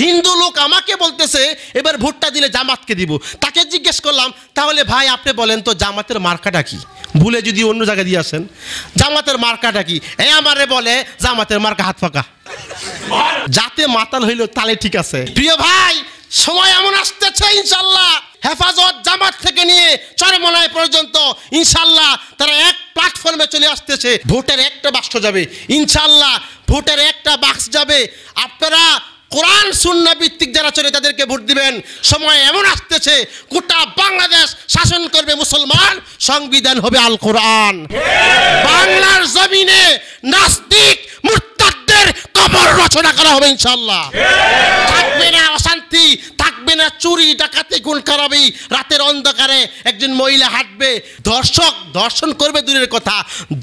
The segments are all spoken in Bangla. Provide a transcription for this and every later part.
হিন্দু লোক আমাকে বলতেছে এবার ভোটটা দিলে জামাতকে দিব। তাকে জিজ্ঞেস করলাম, তাহলে ভাই আপনি বলেন তো জামাতের মার্কাটা কি? ভুলে যদি অন্য জায়গায় দিয়ে আসেন, জামাতের মার্কাটা কি? আমারে বলে জামাতের মার্কা হাত ফাঁকা। যাতে মাতাল হইল তালে ঠিক আছে। প্রিয় ভাই, সময় এমন আসতেছে ইনশাল্লাহ হেফাজত জামাত থেকে নিয়ে চরমনাই পর্যন্ত ইনশাল্লাহ তারা এক প্ল্যাটফর্মে চলে আসতেছে। ভোটের একটা বাক্স যাবে ইনশাল্লাহ, ভোটের একটা বাক্স যাবে। আপনারা কোরআন সুন্নাহ ভিত্তিক যারা চলে তাদেরকে ভোট দিবেন। সময় এমন আসতেছে গোটা বাংলাদেশ শাসন করবে মুসলমান, সংবিধান হবে আল কোরআন। বাংলার জমিনে নাস্তিক মুরতাদদের কবর রচনা করা হবে ইনশাআল্লাহ। থাকবে না অশান্তি, থাকবে না চুরি ডাকাতি খুন খারাপি। রাতের অন্ধকারে একজন মহিলা হাঁটবে, দর্শন করবে দূরের কথা,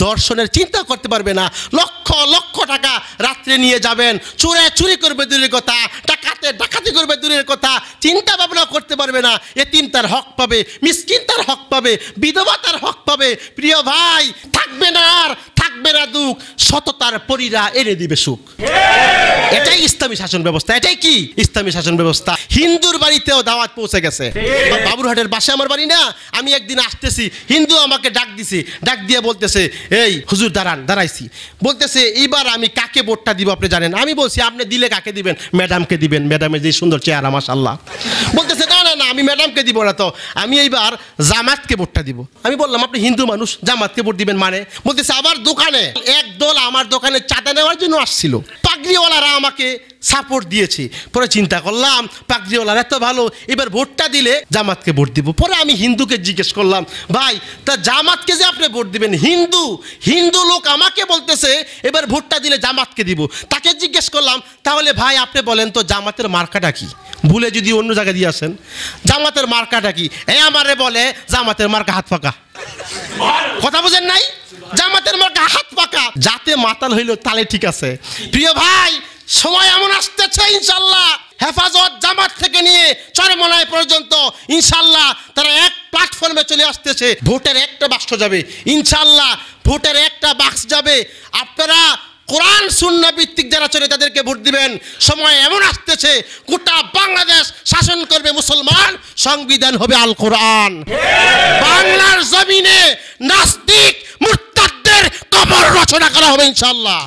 দর্শনের চিন্তা করতে পারবে না। লক্ষ লক্ষ টাকা রাত্রে নিয়ে যাবেন, চুরি করবে দূরের কথা, ডাকাতি করবে দূরের কথা, চিন্তা ভাবনা করতে পারবে না। এতিম তার হক পাবে, মিসকিন তার হক পাবে, বিধবা তার হক পাবে। প্রিয় ভাই, থাকবে না আর থাকবে না দুঃখ, সততার পরীরা এনে দিবে সুখ। এটাই ইসলামী শাসন ব্যবস্থা। এটাই কি ইসলামী শাসন ব্যবস্থা। হিন্দুর বাড়িতেও দাওয়াত পৌঁছে গেছে। বাবুরহাটের পাশে আমার বাড়ি না, আমি একদিন আসতেছি, হিন্দু আমাকে ডাক দিছে, ডাক দিয়ে বলতেছে, এই হুজুর দাঁড়াইছি, বলতেছে এইবার আমি কাকে ভোটটা দিব আপনি জানেন? আমি বলছি আপনি দিলে কাকে দিবেন? ম্যাডামকে দিবেন, ম্যাডামের যে সুন্দর চেহারা মাশাআল্লাহ। বলতেছে না আমি ম্যাডামকে দিব না, তো আমি এইবার জামাতকে ভোটটা দিব। আমি বললাম আপনি হিন্দু মানুষ, জামাতকে ভোট দিবেন মানে? বলতেছে আমার দোকানে একদল আমার দোকানে চাঁদা নেওয়ার জন্য আসছিল, পাগড়িওয়ালারা আমাকে সাপোর্ট দিয়েছে। পরে চিন্তা করলাম পাগড়িওয়ালারা এত ভালো, এবার ভোটটা দিলে জামাতকে ভোট দিব। পরে আমি হিন্দুকে জিজ্ঞেস করলাম, ভাই তা জামাতকে যে আপনি ভোট দিবেন, হিন্দু লোক আমাকে বলতেছে এবার ভোটটা দিলে জামাতকে দিব। তাকে জিজ্ঞেস করলাম, তাহলে ভাই আপনি বলেন তো জামাতের মার্কাটা কি? ভুলে যদি অন্য জায়গায় দিয়ে আসেন, জামাতের মার্কাটা কি? আমারে বলে জামাতের মার্কা হাত ফাঁকা। কথা বুঝেন নাই? জামাতের মার্কা হাত ফাঁকা। যাতে মাতাল হইল তালে ঠিক আছে। প্রিয় ভাই, সময় এমন আসতেছে ইনশাল্লাহ হেফাজত জামাত থেকে নিয়ে চরমনাই পর্যন্ত ইনশাল্লাহ তারা এক প্ল্যাটফর্মে চলে আসতেছে। ভোটের একটা বাক্স যাবে ইনশাল্লাহ, ভোটের একটা বাক্স যাবে। আপনারা কোরআন সুন্নাহ ভিত্তিক যারা চলে তাদেরকে ভোট দিবেন। সময় এমন আসতেছে গোটা বাংলাদেশ শাসন করবে মুসলমান, সংবিধান হবে আল কোরআন। বাংলার জমিনে নাস্তিক মুরতাদদের কবর রচনা করা হবে ইনশাআল্লাহ।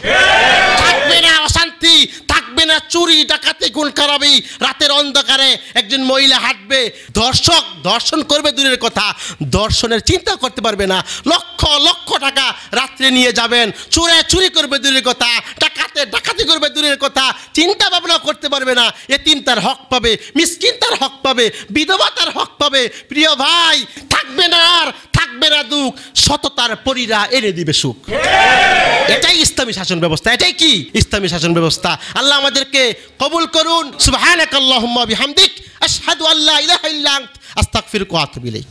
থাকবে না অশান্তি, থাকবে না চুরি ডাকাতি খুন খারাপি। রাতের অন্ধকারে একজন মহিলা হাঁটবে, দর্শন করবে দূরের কথা, দর্শনের চিন্তা করতে পারবে না। লক্ষ লক্ষ টাকা রাত্রে নিয়ে যাবেন, চুরি করবে দূরের কথা, ডাকাতি করবে দূরের কথা, চিন্তা ভাবনা করতে পারবে না। এতিম তার হক পাবে, মিসকিন তার হক পাবে, বিধবা তার হক পাবে। প্রিয় ভাই, থাকবে না আর থাকবে না দুঃখ, সততার পরীরা এনে দিবে সুখ। এটাই ইসলামী শাসন ব্যবস্থা। এটাই কি ইসলামী শাসন ব্যবস্থা। আল্লাহ আমাদেরকে কবুল করুন। সুবহানাকাল্লাহুম্মা বিহামদিক, আশহাদু আল্লা ইলাহা ইল্লা আনতা, আস্তাগফিরুকা ওয়া আতুবু ইলাইক।